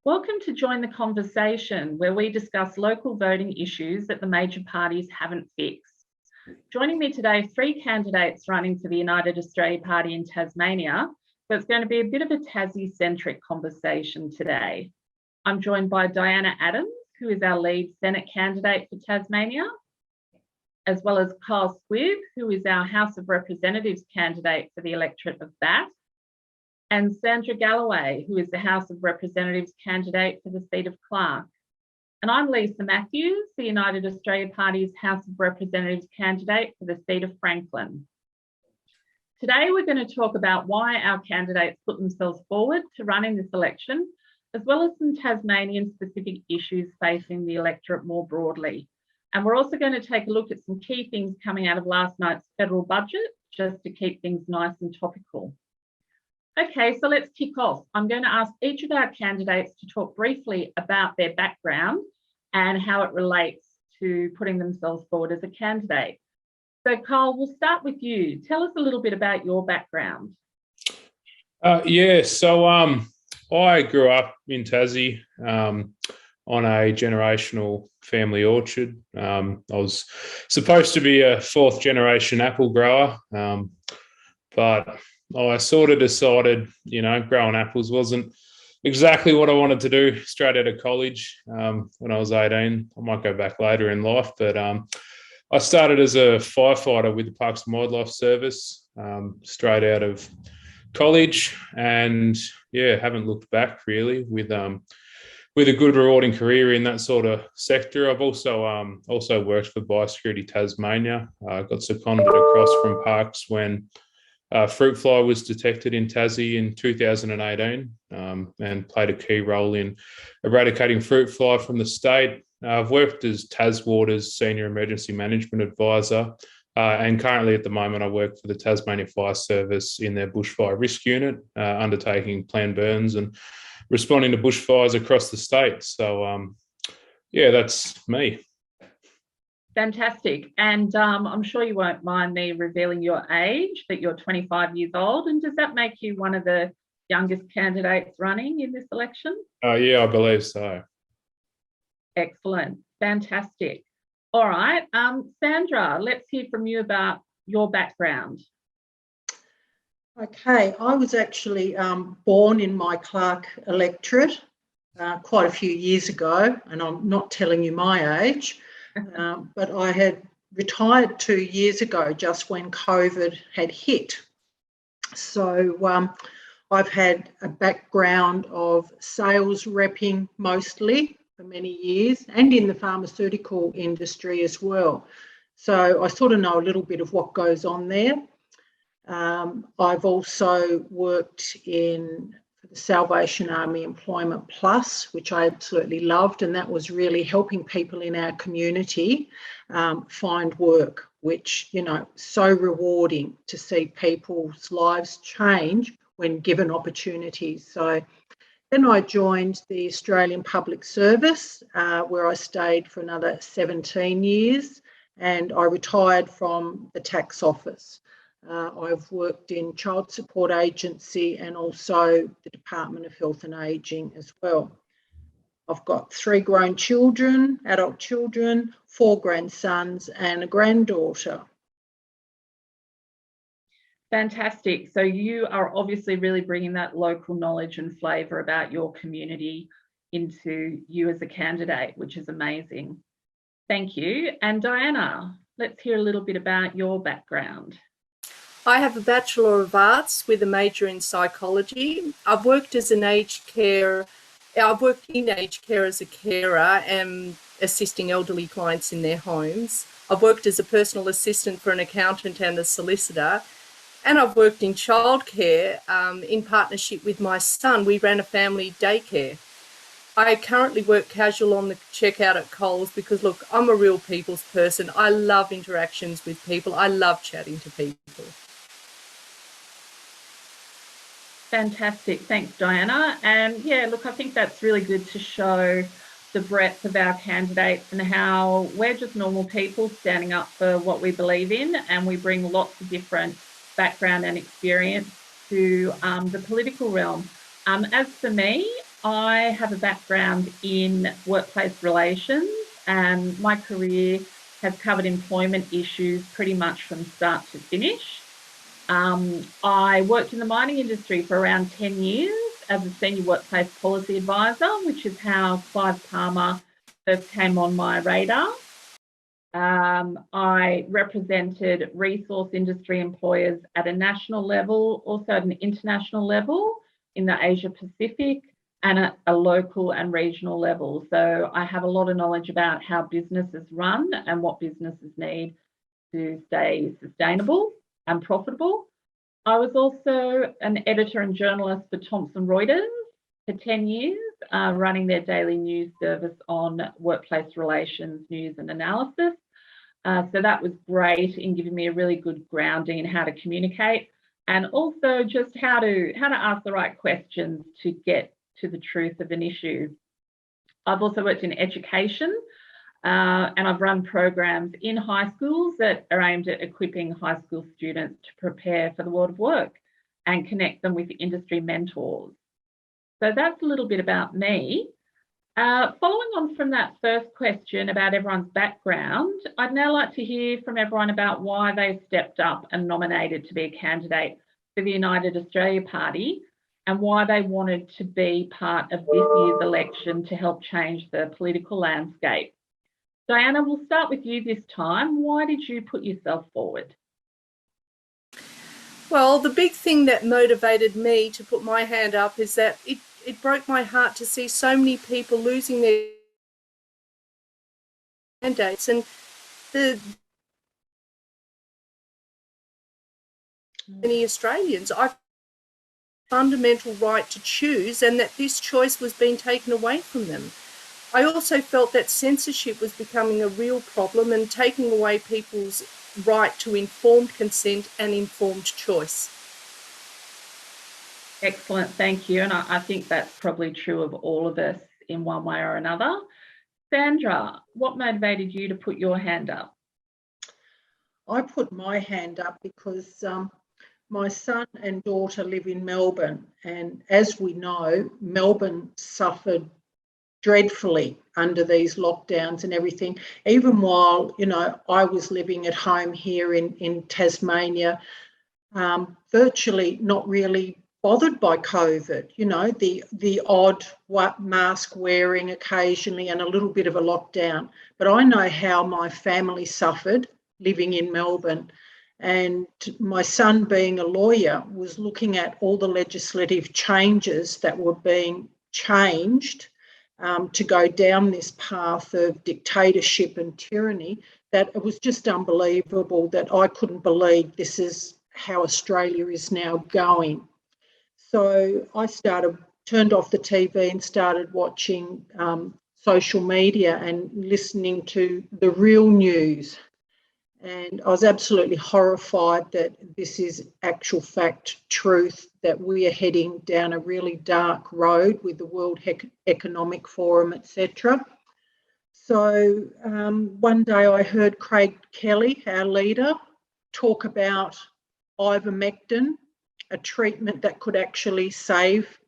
Welcome to Join the Conversation, where we discuss local voting issues that the major parties haven't fixed. Joining me today, 3 candidates running for the United Australia Party in Tasmania, so it's going to be a bit of a Tassie-centric conversation today. I'm joined by Diana Adams, who is our lead Senate candidate for Tasmania, as well as Carl Squibb, who is our House of Representatives candidate for the electorate of Bath, and Sandra Galloway, who is the House of Representatives candidate for the seat of Clark. And I'm Lisa Matthews, the United Australia Party's House of Representatives candidate for the seat of Franklin. Today, we're going to talk about why our candidates put themselves forward to run in this election, as well as some Tasmanian-specific issues facing the electorate more broadly. And we're also going to take a look at some key things coming out of last night's federal budget, just to keep things nice and topical. Okay, so let's kick off. I'm going to ask each of our candidates to talk briefly about their background and how it relates to putting themselves forward as a candidate. So Carl, we'll start with you. Tell us a little bit about your background. I grew up in Tassie on a generational family orchard. I was supposed to be a 4th generation apple grower, but I sort of decided, growing apples wasn't exactly what I wanted to do straight out of college when I was 18. I might go back later in life, but I started as a firefighter with the Parks and Wildlife Service straight out of college, and haven't looked back really with a good rewarding career in that sort of sector. I've also worked for Biosecurity Tasmania. I got seconded across from Parks when fruit fly was detected in Tassie in 2018 and played a key role in eradicating fruit fly from the state. I've worked as TasWater's Senior Emergency Management Advisor, and currently at the moment I work for the Tasmania Fire Service in their bushfire risk unit, undertaking planned burns and responding to bushfires across the state. So, that's me. Fantastic. And I'm sure you won't mind me revealing your age, that you're 25 years old. And does that make you one of the youngest candidates running in this election? Yeah, I believe so. Excellent. Fantastic. All right. Sandra, let's hear from you about your background. Okay. I was actually born in my Clark electorate quite a few years ago, and I'm not telling you my age. But I had retired 2 years ago, just when COVID had hit. So I've had a background of sales repping mostly for many years, and in the pharmaceutical industry as well. So I sort of know a little bit of what goes on there. I've also worked in the Salvation Army Employment Plus, which I absolutely loved, and that was really helping people in our community find work, which, so rewarding to see people's lives change when given opportunities. So then I joined the Australian Public Service, where I stayed for another 17 years, and I retired from the tax office. I've worked in Child Support Agency and also the Department of Health and Ageing as well. I've got 3 grown children, adult children, 4 grandsons and a granddaughter. Fantastic. So you are obviously really bringing that local knowledge and flavour about your community into you as a candidate, which is amazing. Thank you. And Diana, let's hear a little bit about your background. I have a Bachelor of Arts with a major in psychology. I've worked in aged care as a carer and assisting elderly clients in their homes. I've worked as a personal assistant for an accountant and a solicitor. And I've worked in childcare in partnership with my son. We ran a family daycare. I currently work casual on the checkout at Coles because, look, I'm a real people's person. I love interactions with people. I love chatting to people. Fantastic. Thanks, Diana. And yeah, look, I think that's really good to show the breadth of our candidates and how we're just normal people standing up for what we believe in, and we bring lots of different background and experience to the political realm. As for me, I have a background in workplace relations, and my career has covered employment issues pretty much from start to finish. I worked in the mining industry for around 10 years as a senior workplace policy advisor, which is how Clive Palmer first came on my radar. I represented resource industry employers at a national level, also at an international level in the Asia Pacific, and at a local and regional level. So I have a lot of knowledge about how businesses run and what businesses need to stay sustainable and profitable. I was also an editor and journalist for Thomson Reuters for 10 years, running their daily news service on workplace relations, news and analysis. So that was great in giving me a really good grounding in how to communicate, and also just how to ask the right questions to get to the truth of an issue. I've also worked in education, and I've run programs in high schools that are aimed at equipping high school students to prepare for the world of work and connect them with industry mentors. So that's a little bit about me. Following on from that first question about everyone's background, I'd now like to hear from everyone about why they stepped up and nominated to be a candidate for the United Australia Party, and why they wanted to be part of this year's election to help change the political landscape. Diana, we'll start with you this time. Why did you put yourself forward? Well, the big thing that motivated me to put my hand up is that it broke my heart to see so many people losing their mandates, and many Australians. I fundamental right to choose, and that this choice was being taken away from them. I also felt that censorship was becoming a real problem and taking away people's right to informed consent and informed choice. Excellent, thank you. And I think that's probably true of all of us in one way or another. Sandra, what motivated you to put your hand up? I put my hand up because my son and daughter live in Melbourne, and as we know, Melbourne suffered dreadfully under these lockdowns and everything. Even while, you know, I was living at home here in Tasmania, virtually not really bothered by COVID, you know, the odd mask wearing occasionally and a little bit of a lockdown. But I know how my family suffered living in Melbourne. And my son, being a lawyer, was looking at all the legislative changes that were being changed to go down this path of dictatorship and tyranny, that it was just unbelievable, that I couldn't believe this is how Australia is now going. So I turned off the TV and started watching social media and listening to the real news. And I was absolutely horrified that this is actual fact, truth, that we are heading down a really dark road with the World Economic Forum, etc. So one day I heard Craig Kelly, our leader, talk about ivermectin, a treatment that could actually save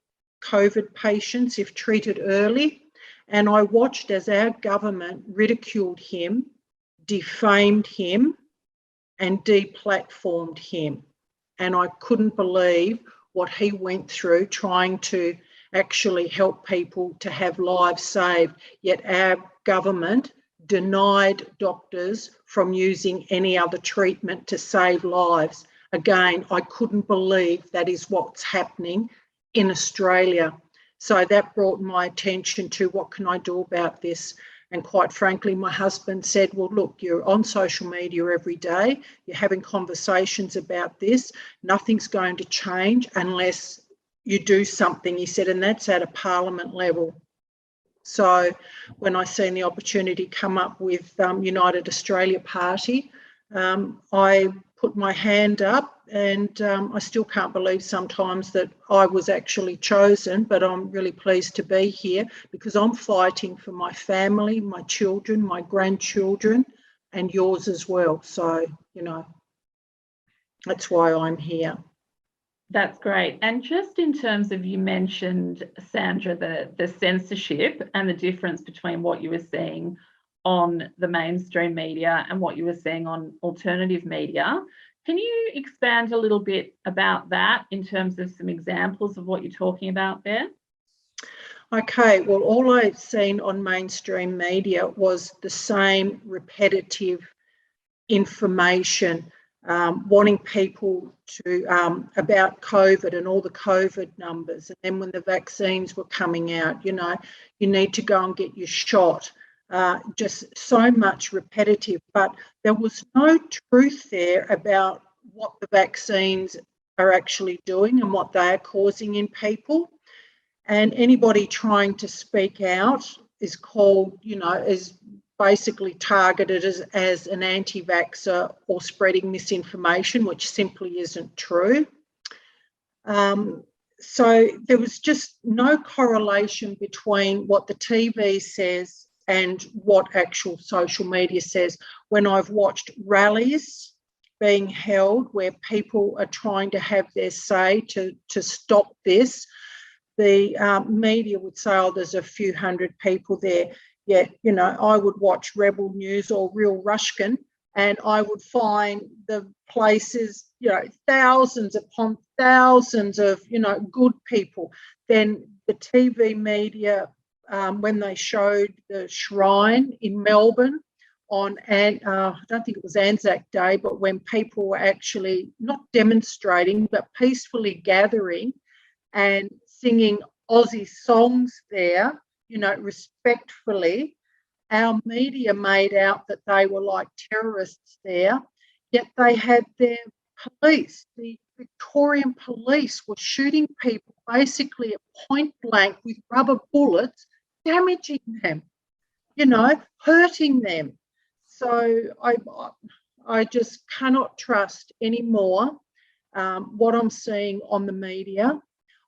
COVID patients if treated early. And I watched as our government ridiculed him, defamed him and deplatformed him. And I couldn't believe what he went through trying to actually help people to have lives saved. Yet our government denied doctors from using any other treatment to save lives. Again, I couldn't believe that is what's happening in Australia. So that brought my attention to what can I do about this. And quite frankly, my husband said, well, look, you're on social media every day, you're having conversations about this, nothing's going to change unless you do something, he said, and that's at a parliament level. So when I seen the opportunity come up with United Australia Party, I put my hand up, and I still can't believe sometimes that I was actually chosen, but I'm really pleased to be here because I'm fighting for my family, my children, my grandchildren, and yours as well. So, you know, that's why I'm here. That's great. And just in terms of, you mentioned, Sandra, the censorship and the difference between what you were seeing on the mainstream media and what you were seeing on alternative media. Can you expand a little bit about that in terms of some examples of what you're talking about there? Okay, well, all I've seen on mainstream media was the same repetitive information, wanting people to, about COVID and all the COVID numbers. And then when the vaccines were coming out, you know, you need to go and get your shot. Just so much repetitive, but there was no truth there about what the vaccines are actually doing and what they are causing in people. And anybody trying to speak out is called, you know, is basically targeted as an anti-vaxxer or spreading misinformation, which simply isn't true. So there was just no correlation between what the TV says and what actual social media says. When I've watched rallies being held where people are trying to have their say to stop this, the media would say, oh, there's a few hundred people there. Yet, you know, I would watch Rebel News or Real Rushkin and I would find the places, you know, thousands upon thousands of, you know, good people. Then the TV media, when they showed the shrine in Melbourne on, I don't think it was Anzac Day, but when people were actually not demonstrating, but peacefully gathering and singing Aussie songs there, you know, respectfully, our media made out that they were like terrorists there, yet they had their police, the Victorian police were shooting people basically at point blank with rubber bullets, damaging them, you know, hurting them. So I just cannot trust anymore what I'm seeing on the media.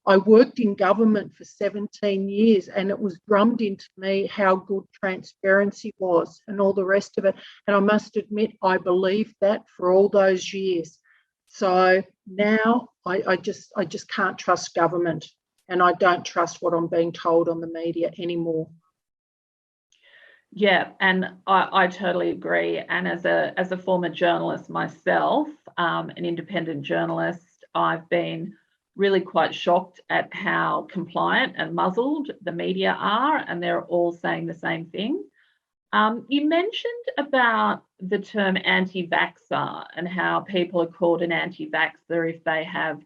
I worked in government for 17 years and it was drummed into me how good transparency was and all the rest of it. And I must admit, I believed that for all those years. So now I just can't trust government, and I don't trust what I'm being told on the media anymore. Yeah, and I totally agree. And as a former journalist myself, an independent journalist, I've been really quite shocked at how compliant and muzzled the media are, and they're all saying the same thing. You mentioned about the term anti-vaxxer and how people are called an anti-vaxxer if they have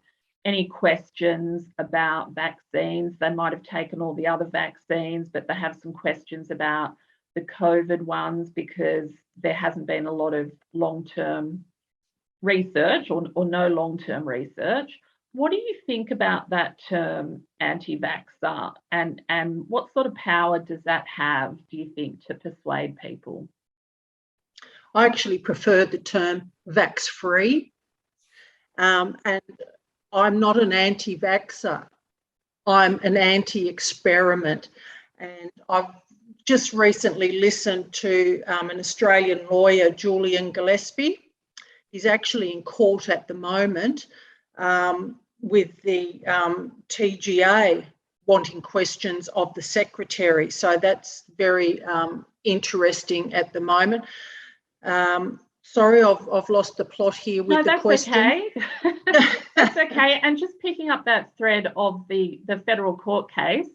any questions about vaccines. They might have taken all the other vaccines, but they have some questions about the COVID ones because there hasn't been a lot of long-term research or no long-term research. What do you think about that term anti-vaxxer, and what sort of power does that have, do you think, to persuade people? I actually prefer the term vax-free, and I'm not an anti-vaxxer. I'm an anti-experiment, and I've just recently listened to an Australian lawyer, Julian Gillespie. He's actually in court at the moment with the TGA wanting questions of the secretary. So that's very interesting at the moment. Sorry, I've lost the plot here with the question. Okay. That's okay. And just picking up that thread of the federal court case.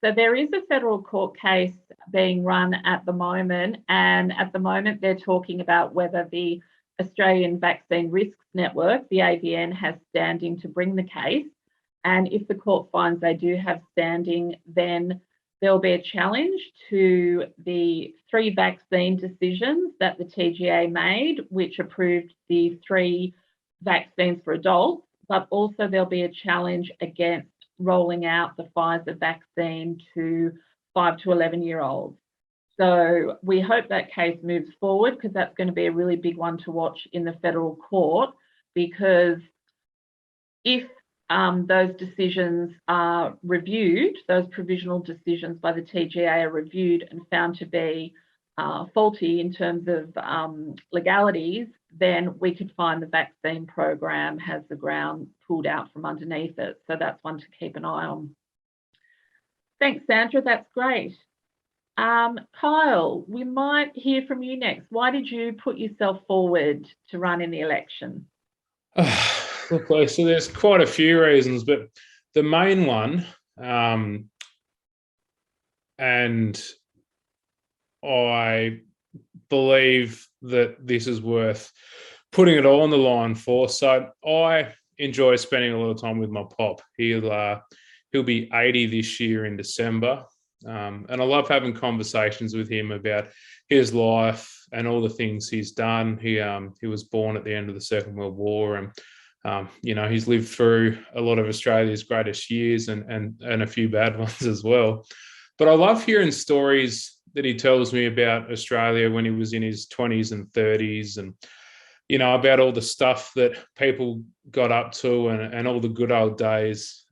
So there is a federal court case being run at the moment, and at the moment they're talking about whether the Australian Vaccine Risks Network, the AVN, has standing to bring the case. And if the court finds they do have standing, then there'll be a challenge to the 3 vaccine decisions that the TGA made, which approved the 3 vaccines for adults, but also there'll be a challenge against rolling out the Pfizer vaccine to 5 to 11-year-olds. So we hope that case moves forward, because that's going to be a really big one to watch in the federal court, because if those decisions are reviewed, those provisional decisions by the TGA are reviewed and found to be faulty in terms of legalities, then we could find the vaccine program has the ground pulled out from underneath it. So that's one to keep an eye on. Thanks, Sandra. That's great. Kyle, we might hear from you next. Why did you put yourself forward to run in the election? Look, Lisa, there's quite a few reasons, but the main one, and I believe that this is worth putting it all on the line for. So I enjoy spending a lot of time with my pop. He'll be 80 this year in December. And I love having conversations with him about his life and all the things he's done. He was born at the end of the Second World War, and he's lived through a lot of Australia's greatest years and a few bad ones as well. But I love hearing stories that he tells me about Australia when he was in his 20s and 30s, and about all the stuff that people got up to and all the good old days.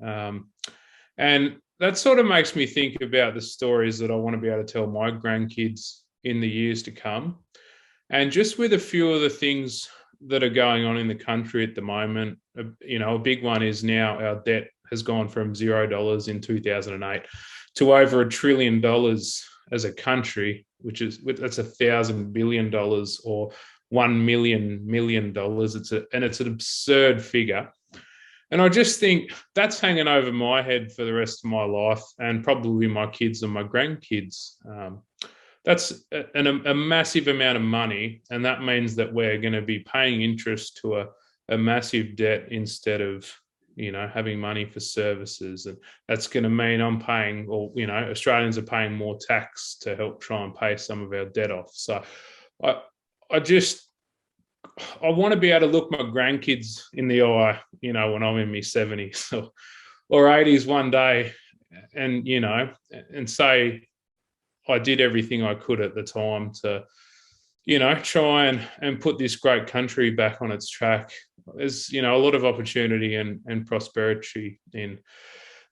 And that sort of makes me think about the stories that I want to be able to tell my grandkids in the years to come. And just with a few of the things that are going on in the country at the moment, a big one is now our debt has gone from $0 in 2008 to over $1 trillion as a country, that's $1,000 billion or $1 million. It's an absurd figure. And I just think that's hanging over my head for the rest of my life, and probably my kids and my grandkids. That's a massive amount of money, and that means that we're going to be paying interest to a massive debt instead of having money for services. And that's going to mean I'm paying, or Australians are paying more tax to help try and pay some of our debt off. So I want to be able to look my grandkids in the eye, when I'm in my 70s or 80s one day, and and say I did everything I could at the time to try and put this great country back on its track. There's a lot of opportunity and prosperity in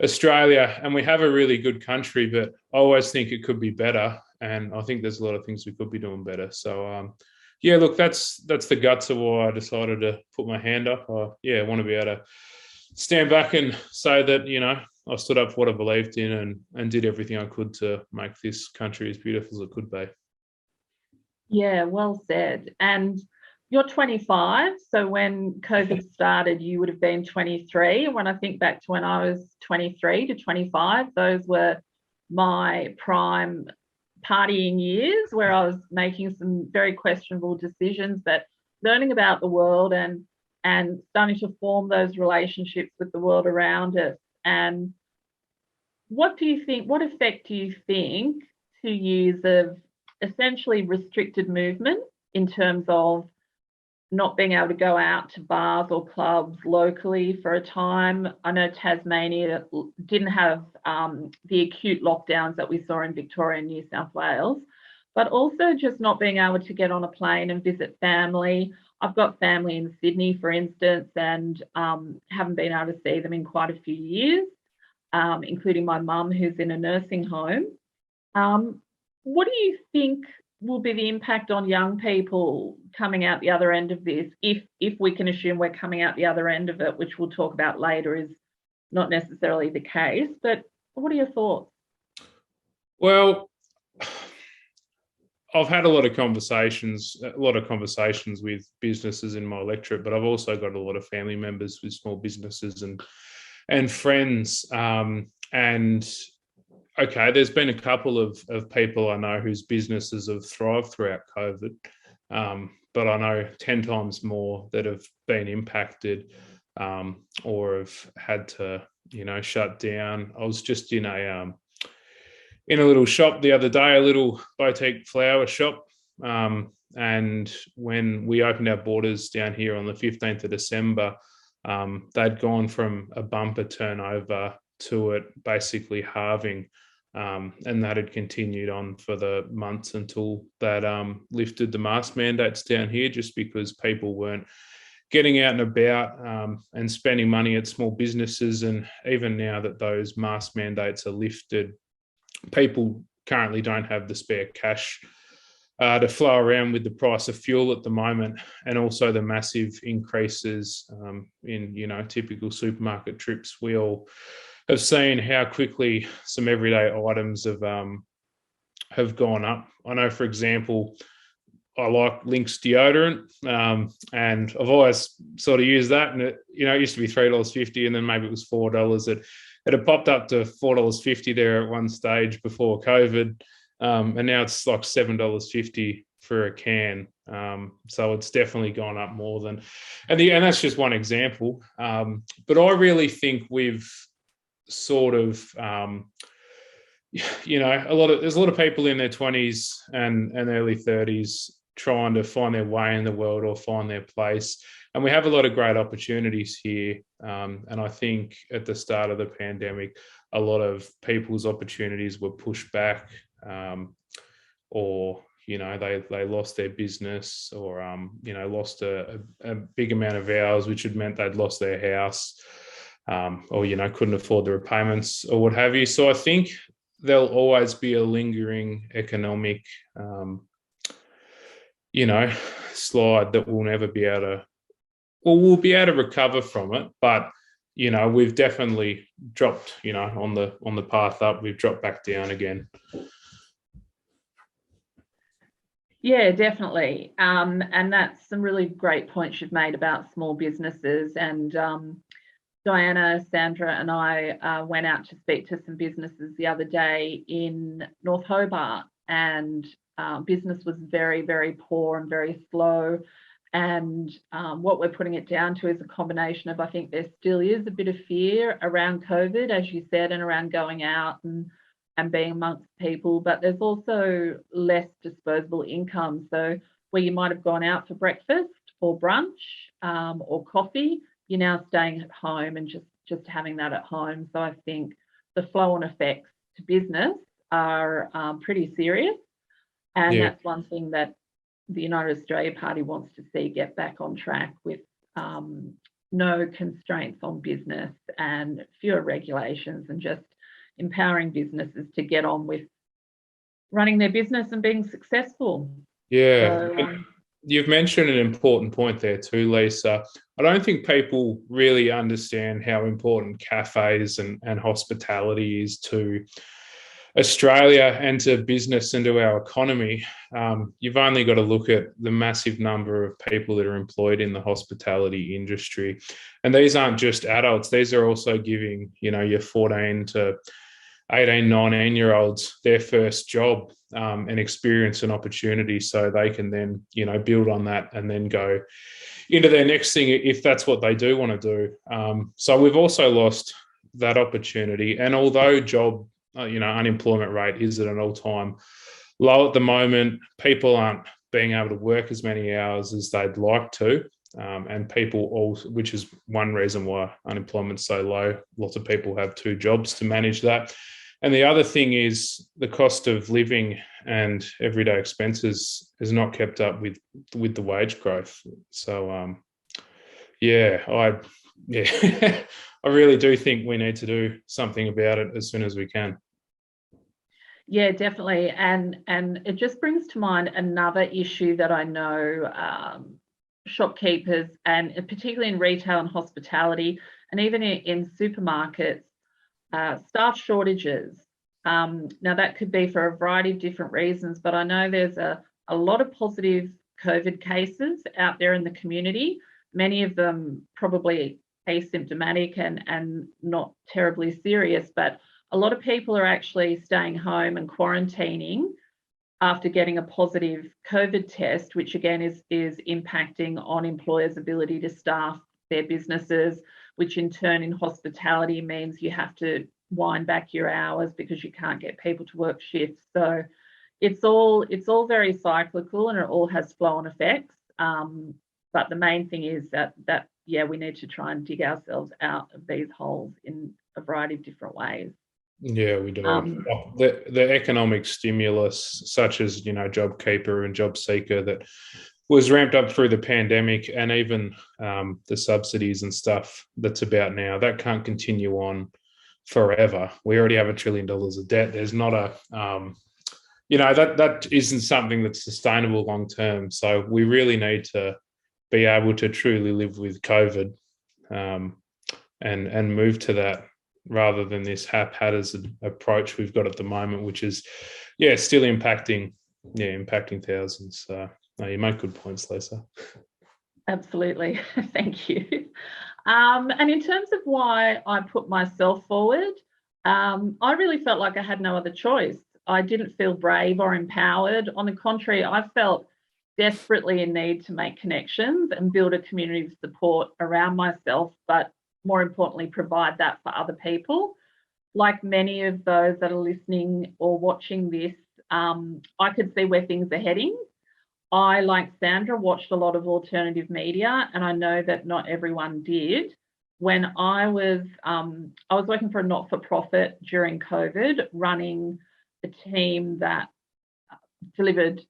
Australia, and we have a really good country, but I always think it could be better, and I think there's a lot of things we could be doing better. So yeah, look, that's the guts of why I decided to put my hand up. I want to be able to stand back and say that, I stood up for what I believed in and did everything I could to make this country as beautiful as it could be. Yeah, well said. And you're 25, so when COVID started, you would have been 23. When I think back to when I was 23 to 25, those were my prime partying years, where I was making some very questionable decisions, but learning about the world and starting to form those relationships with the world around us. And what effect do you think 2 years of essentially restricted movement in terms of not being able to go out to bars or clubs locally for a time? I know Tasmania didn't have the acute lockdowns that we saw in Victoria and New South Wales, but also just not being able to get on a plane and visit family. I've got family in Sydney, for instance, and haven't been able to see them in quite a few years, including my mum, who's in a nursing home. What do you think will be the impact on young people coming out the other end of this, if we can assume we're coming out the other end of it, which we'll talk about later is not necessarily the case? But what are your thoughts? Well, I've had a lot of conversations with businesses in my electorate, but I've also got a lot of family members with small businesses and friends. Okay, there's been a couple of people I know whose businesses have thrived throughout COVID, but I know 10 times more that have been impacted or have had to, shut down. I was just in a little shop the other day, a little boutique flower shop, and when we opened our borders down here on the 15th of December, they'd gone from a bumper turnover to it basically halving And that had continued on for the months until that lifted the mask mandates down here, just because people weren't getting out and about and spending money at small businesses. And even now that those mask mandates are lifted, people currently don't have the spare cash to flow around with the price of fuel at the moment, and also the massive increases in, you know, typical supermarket trips. We all have seen how quickly some everyday items have gone up. I know, for example, I like Lynx deodorant, and I've always sort of used that. And it used to be $3.50, and then maybe it was $4. It had popped up to $4.50 there at one stage before COVID, and now it's like $7.50 for a can. So it's definitely gone up more than, and that's just one example. But I really think we've sort of, there's a lot of people in their 20s and early 30s trying to find their way in the world or find their place. And we have a lot of great opportunities here. And I think at the start of the pandemic, a lot of people's opportunities were pushed back, or, they lost their business, or, lost a big amount of hours, which had meant they'd lost their house, or, couldn't afford the repayments or what have you. So I think there'll always be a lingering economic, slide that we'll never be able to, we'll be able to recover from it. But, we've definitely dropped, on the path up, we've dropped back down again. Yeah, definitely. And that's some really great points you've made about small businesses. And Diana, Sandra and I went out to speak to some businesses the other day in North Hobart, and business was very, very poor and very slow. And what we're putting it down to is a combination of, I think there still is a bit of fear around COVID, as you said, and around going out and being amongst people, but there's also less disposable income. So where you might have gone out for breakfast or brunch or coffee, you're now staying at home and just having that at home. So I think the flow-on effects to business are pretty serious. And that's one thing that the United Australia Party wants to see get back on track, with no constraints on business and fewer regulations, and just empowering businesses to get on with running their business and being successful. Yeah. So, you've mentioned an important point there too, Lisa. I don't think people really understand how important cafes and hospitality is to Australia and to business and to our economy. You've only got to look at the massive number of people that are employed in the hospitality industry. And these aren't just adults. These are also giving, your 14 to 18, 19-year-olds their first job and experience and opportunity, so they can then, build on that and then go into their next thing if that's what they do want to do. So we've also lost that opportunity. And although unemployment rate is at an all-time low at the moment, people aren't being able to work as many hours as they'd like to. And people also, which is one reason why unemployment's so low. Lots of people have two jobs to manage that. And the other thing is the cost of living and everyday expenses is not kept up with the wage growth. So, I really do think we need to do something about it as soon as we can. Yeah, definitely. And it just brings to mind another issue that I know shopkeepers, and particularly in retail and hospitality, and even in supermarkets, staff shortages. Now that could be for a variety of different reasons, but I know there's a lot of positive COVID cases out there in the community, many of them probably asymptomatic and not terribly serious, but a lot of people are actually staying home and quarantining after getting a positive COVID test, which again is impacting on employers' ability to staff their businesses, which in turn in hospitality means you have to wind back your hours because you can't get people to work shifts. So it's all very cyclical, and it all has flow-on effects. But the main thing is that we need to try and dig ourselves out of these holes in a variety of different ways. Yeah, we do. The economic stimulus, such as, JobKeeper and JobSeeker, that was ramped up through the pandemic, and even the subsidies and stuff that's about now, that can't continue on forever. We already have $1 trillion of debt. There's not a, that isn't something that's sustainable long term. So we really need to be able to truly live with COVID, and move to that, rather than this haphazard approach we've got at the moment, which is, still impacting thousands. No, you make good points, Lisa. Absolutely. Thank you. And in terms of why I put myself forward, I really felt like I had no other choice. I didn't feel brave or empowered. On the contrary, I felt desperately in need to make connections and build a community of support around myself, but more importantly, provide that for other people. Like many of those that are listening or watching this, I could see where things are heading. I, like Sandra, watched a lot of alternative media, and I know that not everyone did. When I was working for a not-for-profit during COVID, running a team that delivered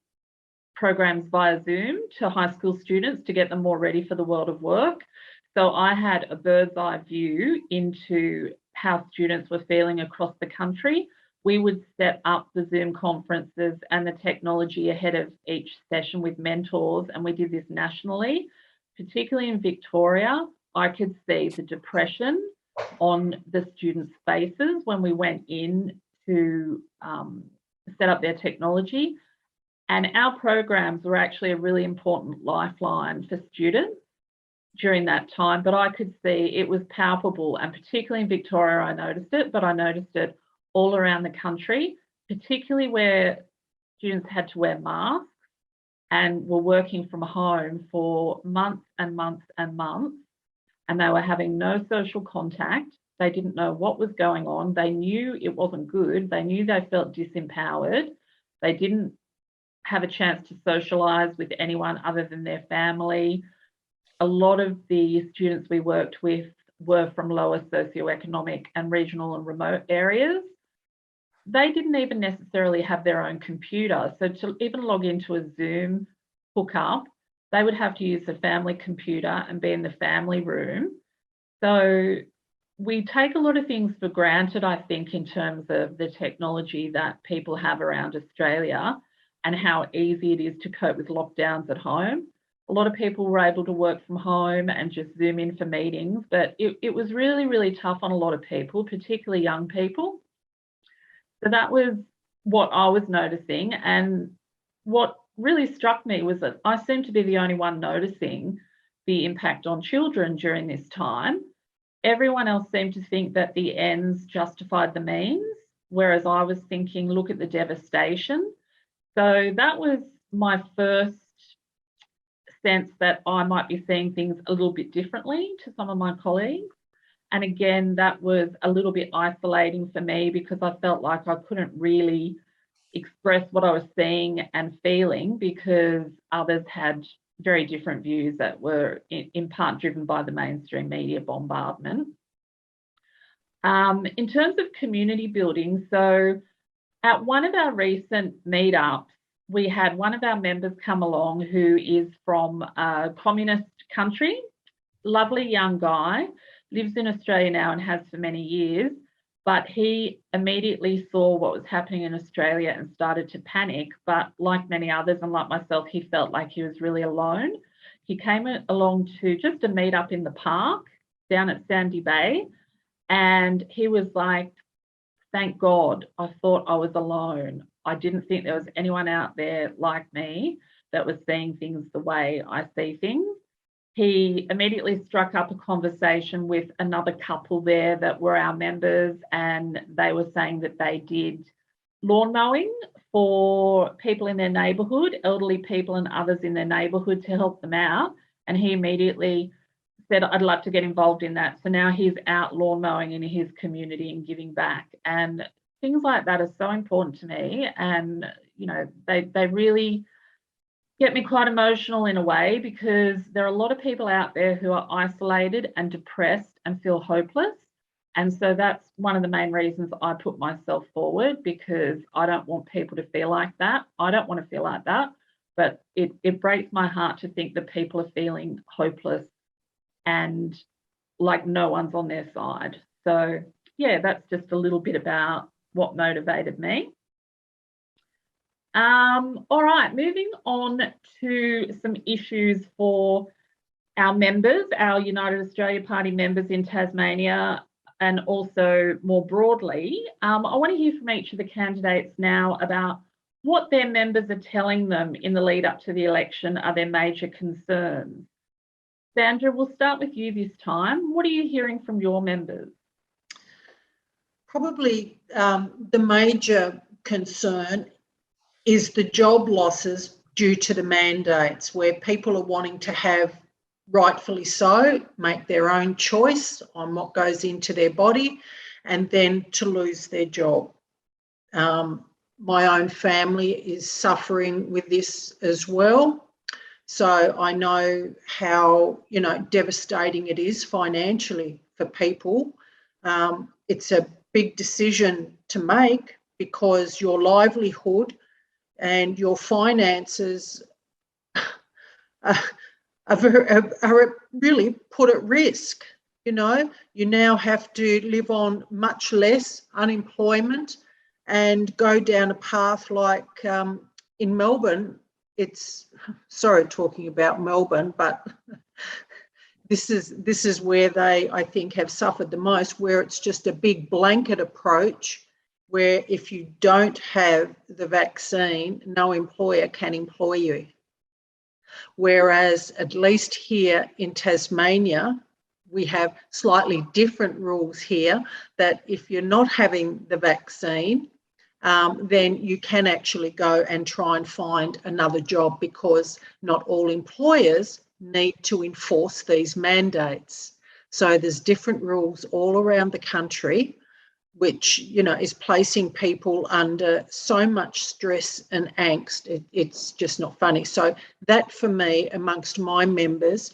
programs via Zoom to high school students to get them more ready for the world of work. So I had a bird's eye view into how students were feeling across the country. We would set up the Zoom conferences and the technology ahead of each session with mentors, and we did this nationally. Particularly in Victoria, I could see the depression on the students' faces when we went in to set up their technology. And our programs were actually a really important lifeline for students during that time, but I could see it was palpable, and particularly in Victoria I noticed it, but I noticed it all around the country, particularly where students had to wear masks and were working from home for months and months and months, and they were having no social contact. They didn't know what was going on. They knew it wasn't good. They knew they felt disempowered. They didn't have a chance to socialise with anyone other than their family. A lot of the students we worked with were from lower socioeconomic and regional and remote areas. They didn't even necessarily have their own computer. So to even log into a Zoom hookup, they would have to use the family computer and be in the family room. So we take a lot of things for granted, I think, in terms of the technology that people have around Australia and how easy it is to cope with lockdowns at home. A lot of people were able to work from home and just Zoom in for meetings, but it was really, really tough on a lot of people, particularly young people. So that was what I was noticing. And what really struck me was that I seemed to be the only one noticing the impact on children during this time. Everyone else seemed to think that the ends justified the means, whereas I was thinking, look at the devastation. So that was my first sense that I might be seeing things a little bit differently to some of my colleagues. And again, that was a little bit isolating for me because I felt like I couldn't really express what I was seeing and feeling because others had very different views that were in part driven by the mainstream media bombardment. In terms of community building, so at one of our recent meetups, we had one of our members come along who is from a communist country, lovely young guy, lives in Australia now and has for many years, but he immediately saw what was happening in Australia and started to panic. But like many others and like myself, he felt like he was really alone. He came along to just a meetup in the park down at Sandy Bay, and he was like, thank God, I thought I was alone. I didn't think there was anyone out there like me that was seeing things the way I see things. He immediately struck up a conversation with another couple there that were our members, and they were saying that they did lawn mowing for people in their neighbourhood, elderly people and others in their neighbourhood to help them out. And he immediately said, I'd love to get involved in that. So now he's out lawn mowing in his community and giving back. And things like that are so important to me. And, you know, they really get me quite emotional in a way because there are a lot of people out there who are isolated and depressed and feel hopeless. And so that's one of the main reasons I put myself forward, because I don't want people to feel like that. I don't want to feel like that, but it breaks my heart to think that people are feeling hopeless and like no one's on their side. So yeah, that's just a little bit about what motivated me. All right, moving on to some issues for our members, our United Australia Party members in Tasmania, and also more broadly. I want to hear from each of the candidates now about what their members are telling them in the lead up to the election are their major concerns. Sandra, we'll start with you this time. What are you hearing from your members? Probably the major concern is the job losses due to the mandates, where people are wanting to have, rightfully so, make their own choice on what goes into their body, and then to lose their job. My own family is suffering with this as well. So I know how, devastating it is financially for people. It's a big decision to make, because your livelihood and your finances are really put at risk. You now have to live on much less unemployment and go down a path like in Melbourne. It's, sorry talking about Melbourne, but this is where they, I think, have suffered the most, where it's just a big blanket approach, where if you don't have the vaccine, no employer can employ you. Whereas at least here in Tasmania, we have slightly different rules here, that if you're not having the vaccine, then you can actually go and try and find another job, because not all employers need to enforce these mandates. So there's different rules all around the country, which, is placing people under so much stress and angst. It's just not funny. So that, for me, amongst my members,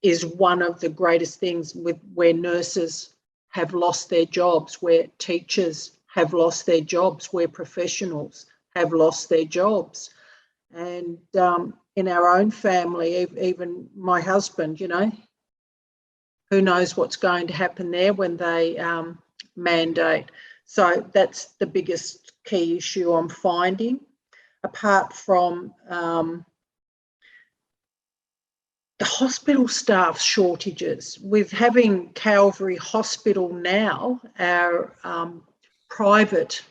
is one of the greatest things, where nurses have lost their jobs, where teachers have lost their jobs, where professionals have lost their jobs. And in our own family, even my husband, who knows what's going to happen there when they mandate. So that's the biggest key issue I'm finding, apart from the hospital staff shortages. With having Calvary Hospital now, our private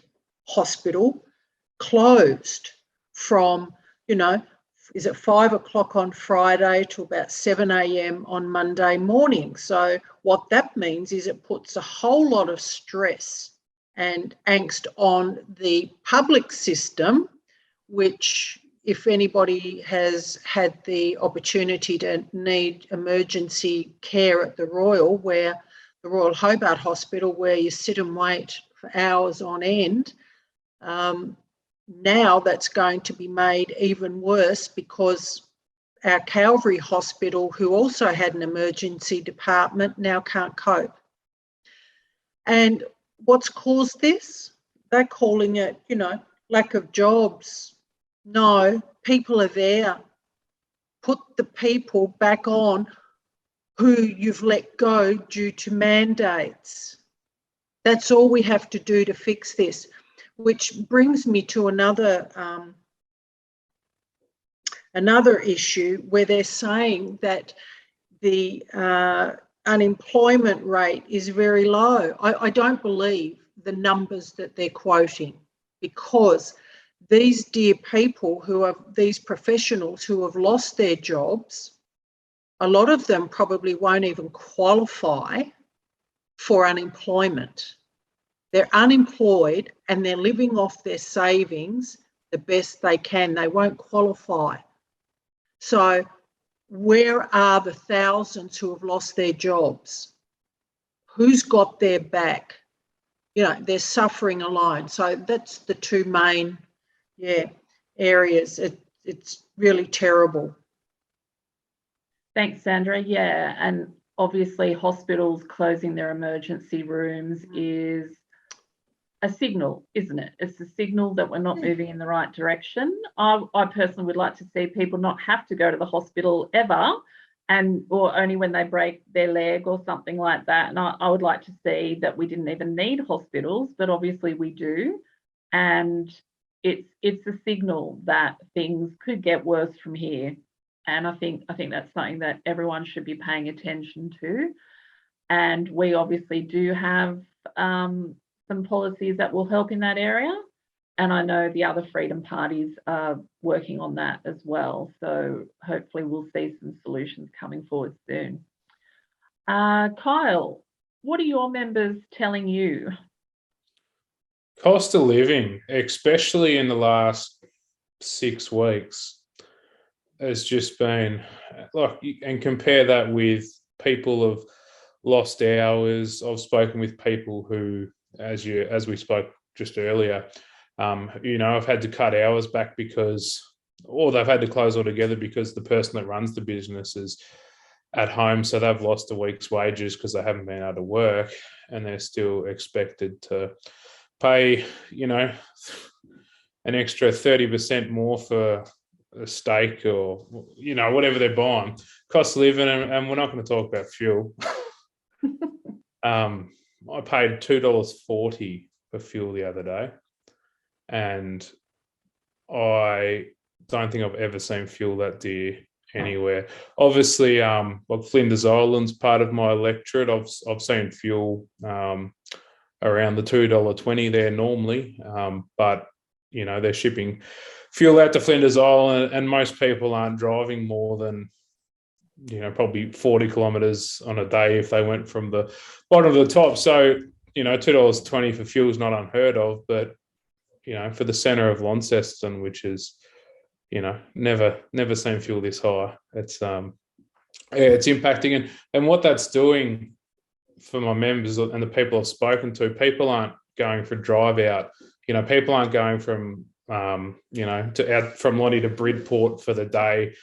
hospital, closed from, is it 5 o'clock on Friday to about 7 a.m. on Monday morning. So what that means is it puts a whole lot of stress and angst on the public system, which, if anybody has had the opportunity to need emergency care at the Royal Hobart Hospital, where you sit and wait for hours on end, now that's going to be made even worse, because our Calvary Hospital, who also had an emergency department, now can't cope. And what's caused this? They're calling it, lack of jobs. No, people are there. Put the people back on who you've let go due to mandates. That's all we have to do to fix this, which brings me to another issue, where they're saying that the unemployment rate is very low. I don't believe the numbers that they're quoting, because these dear people these professionals who have lost their jobs, a lot of them probably won't even qualify for unemployment. They're unemployed and they're living off their savings the best they can. They won't qualify. So where are the thousands who have lost their jobs? Who's got their back? They're suffering alone. So that's the two main areas. It's really terrible. Thanks, Sandra. Yeah, and obviously hospitals closing their emergency rooms is a signal, isn't it? It's a signal that we're not moving in the right direction. I personally would like to see people not have to go to the hospital ever, or only when they break their leg or something like that. And I would like to see that we didn't even need hospitals, but obviously we do. And it's a signal that things could get worse from here. And I think that's something that everyone should be paying attention to. And we obviously do have some policies that will help in that area. And I know the other freedom parties are working on that as well. So hopefully we'll see some solutions coming forward soon. Kyle, what are your members telling you? Cost of living, especially in the last 6 weeks, has just been like, and compare that with people have lost hours. I've spoken with people who, as we spoke just earlier, I've had to cut hours back or they've had to close altogether because the person that runs the business is at home, so they've lost a week's wages because they haven't been able to work, and they're still expected to pay, an extra 30% more for a steak or, whatever they're buying. Cost of living, and we're not going to talk about fuel. I paid $2.40 for fuel the other day, and I don't think I've ever seen fuel that dear anywhere. Obviously, Flinders Island's part of my electorate. I've seen fuel around the $2.20 there normally, but they're shipping fuel out to Flinders Island, and most people aren't driving more than probably 40 kilometres on a day if they went from the bottom to the top. So $2.20 for fuel is not unheard of, but for the centre of Launceston, which is never seen fuel this high, it's impacting, and what that's doing for my members and the people I've spoken to, people aren't going for drive out. People aren't going from out from Lonnie to Bridport for the day,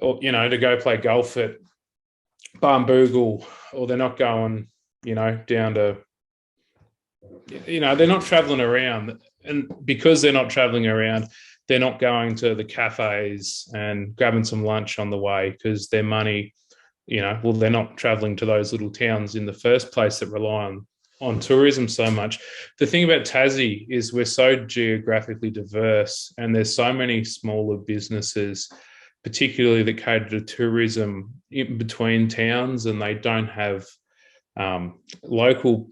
or to go play golf at Barnbougle, or they're not going down to they're not traveling around, and because they're not traveling around, they're not going to the cafes and grabbing some lunch on the way because their money, they're not traveling to those little towns in the first place that rely on tourism so much. The thing about Tassie is we're so geographically diverse, and there's so many smaller businesses, particularly that cater to tourism in between towns, and they don't have local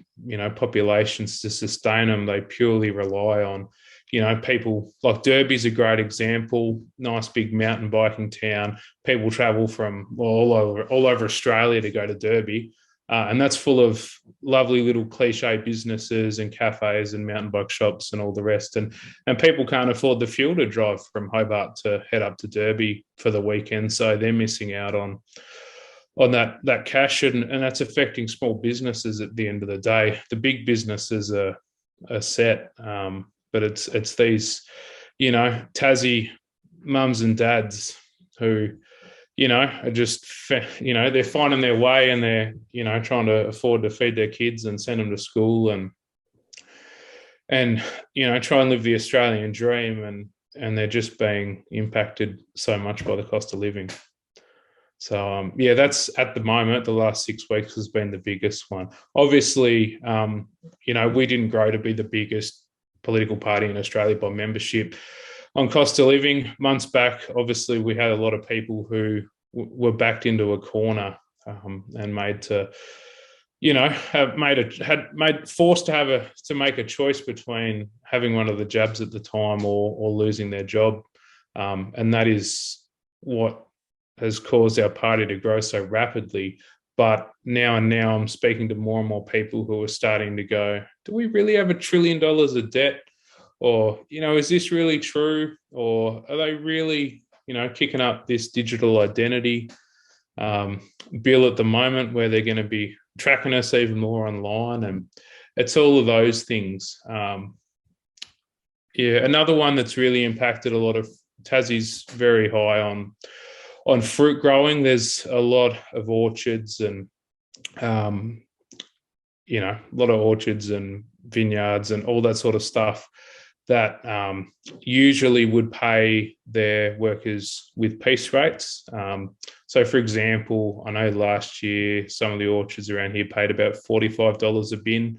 populations to sustain them. They purely rely on people. Like Derby's a great example, nice big mountain biking town. People travel from all over Australia to go to Derby, and that's full of lovely little cliche businesses and cafes and mountain bike shops and all the rest, and people can't afford the fuel to drive from Hobart to head up to Derby for the weekend, so they're missing out on that cash, and that's affecting small businesses at the end of the day. The big businesses are set, but it's these Tassie mums and dads who are just they're finding their way, and they're trying to afford to feed their kids and send them to school, and try and live the Australian dream, and they're just being impacted so much by the cost of living. So, that's at the moment, the last 6 weeks has been the biggest one. Obviously, we didn't grow to be the biggest political party in Australia by membership. On cost of living, months back, obviously, we had a lot of people who were backed into a corner and made to, forced to make a choice between having one of the jabs at the time or losing their job. And that is what has caused our party to grow so rapidly. But now I'm speaking to more and more people who are starting to go, do we really have $1 trillion of debt? Or, is this really true? Or are they really, kicking up this digital identity bill at the moment where they're going to be tracking us even more online? And it's all of those things. Another one that's really impacted a lot of Tassie's very high on fruit growing. There's a lot of orchards and you know, a lot of orchards and vineyards and all that sort of stuff that usually would pay their workers with piece rates. So, for example, I know last year some of the orchards around here paid about $45 a bin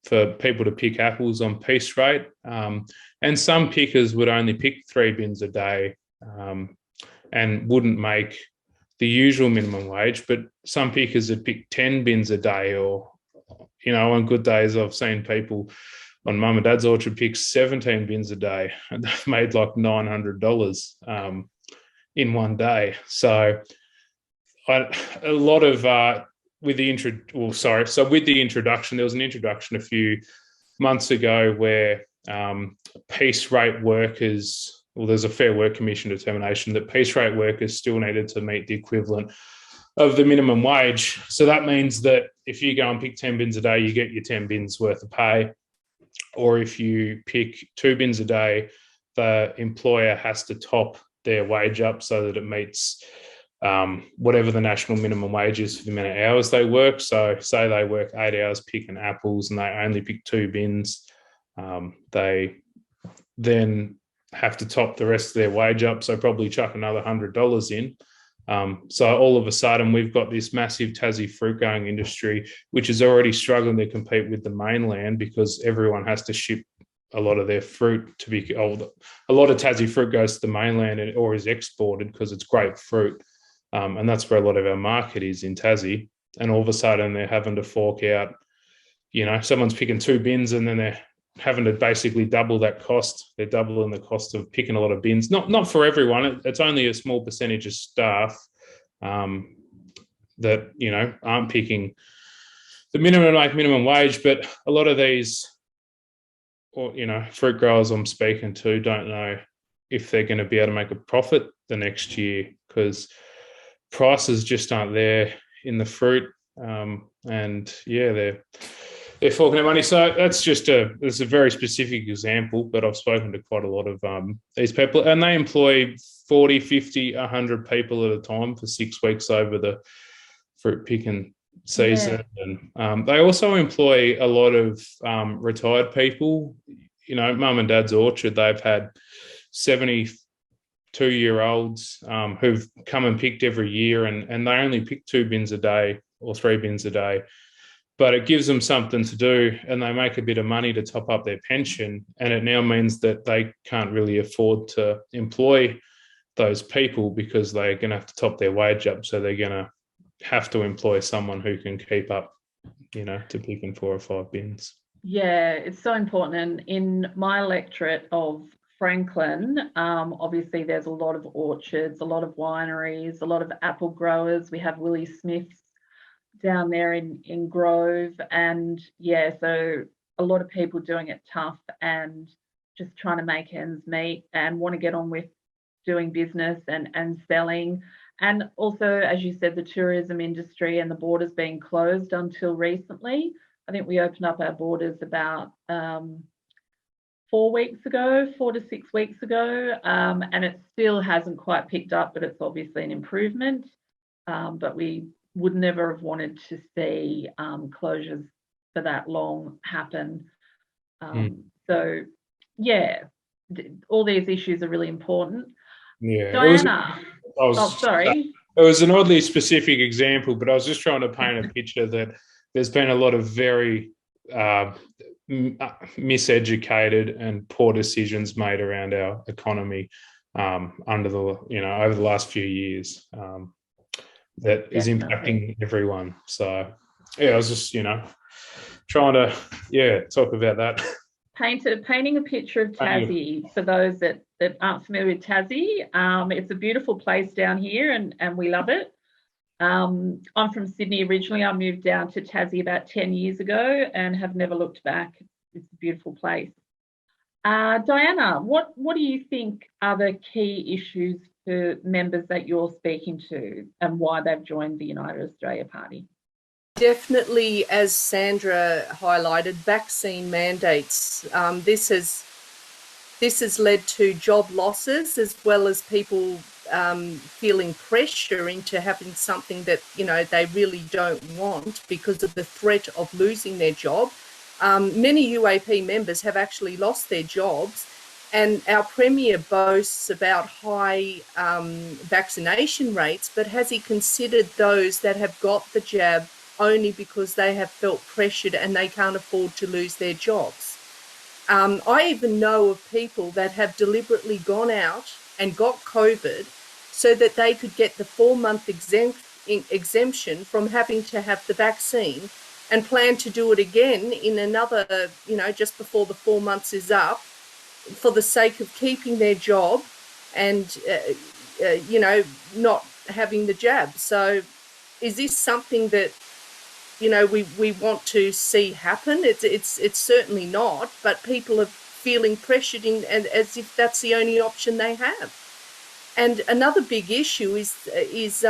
for people to pick apples on piece rate. And some pickers would only pick 3 bins a day and wouldn't make the usual minimum wage, but some pickers would pick 10 bins a day, or, you know, on good days I've seen people on mum and dad's orchard pick 17 bins a day, and they've made like $900 in one day. So a lot of with the introduction, there was an introduction a few months ago where piece rate workers, well, there's a Fair Work Commission determination that piece rate workers still needed to meet the equivalent of the minimum wage. So that means that if you go and pick 10 bins a day, you get your 10 bins worth of pay. Or if you pick 2 bins a day, the employer has to top their wage up so that it meets whatever the national minimum wage is for the amount of hours they work. So say they work 8 hours picking apples and they only pick 2 bins, they then have to top the rest of their wage up, so probably chuck another $100 in. So all of a sudden we've got this massive Tassie fruit growing industry, which is already struggling to compete with the mainland because everyone has to ship a lot of their fruit to be, a lot of Tassie fruit goes to the mainland or is exported because it's great fruit. And that's where a lot of our market is in Tassie. And all of a sudden they're having to fork out, you know, someone's picking 2 bins and then they're having to basically double that cost. They're doubling the cost of picking a lot of bins. Not for everyone. It's only a small percentage of staff that, you know, aren't picking the minimum wage. But a lot of these, or, you know, fruit growers I'm speaking to don't know if they're going to be able to make a profit the next year because prices just aren't there in the fruit. And yeah, they're forking out money. So that's it's a very specific example, but I've spoken to quite a lot of these people, and they employ 40, 50, 100 people at a time for 6 weeks over the fruit picking season. Yeah. And they also employ a lot of retired people. You know, mum and dad's orchard, they've had 72-year-olds who've come and picked every year, and they only pick 2 bins a day or 3 bins a day. But it gives them something to do and they make a bit of money to top up their pension. And it now means that they can't really afford to employ those people because they're going to have to top their wage up. So they're going to have to employ someone who can keep up, you know, to picking 4 or 5 bins. Yeah, it's so important. And in my electorate of Franklin, obviously there's a lot of orchards, a lot of wineries, a lot of apple growers. We have Willie Smith's down there in Grove, and yeah, so a lot of people doing it tough and just trying to make ends meet and want to get on with doing business and selling. And also, as you said, the tourism industry and the borders being closed until recently. I think we opened up our borders about 4 to 6 weeks ago, and it still hasn't quite picked up, but it's obviously an improvement. But we would never have wanted to see closures for that long happen. So, yeah, all these issues are really important. Yeah, Diana. Sorry. It was an oddly specific example, but I was just trying to paint a picture that there's been a lot of very miseducated and poor decisions made around our economy over the last few years. That is impacting everyone. So, yeah, I was just, trying to, talk about that. Painting a picture of Tassie for those that aren't familiar with Tassie. It's a beautiful place down here and we love it. I'm from Sydney originally. I moved down to Tassie about 10 years ago and have never looked back. It's a beautiful place. Diana, what do you think are the key issues for members that you're speaking to and why they've joined the United Australia Party? Definitely, as Sandra highlighted, vaccine mandates. This has led to job losses as well as people feeling pressure into having something that, you know, they really don't want because of the threat of losing their job. Many UAP members have actually lost their jobs, and our Premier boasts about high vaccination rates, but has he considered those that have got the jab only because they have felt pressured and they can't afford to lose their jobs? I even know of people that have deliberately gone out and got COVID so that they could get the 4-month exemption from having to have the vaccine, and plan to do it again in another, you know, just before the 4 months is up, for the sake of keeping their job and, you know, not having the jab. So is this something that, you know, we want to see happen? It's certainly not, but people are feeling pressured in, and as if that's the only option they have. And another big issue is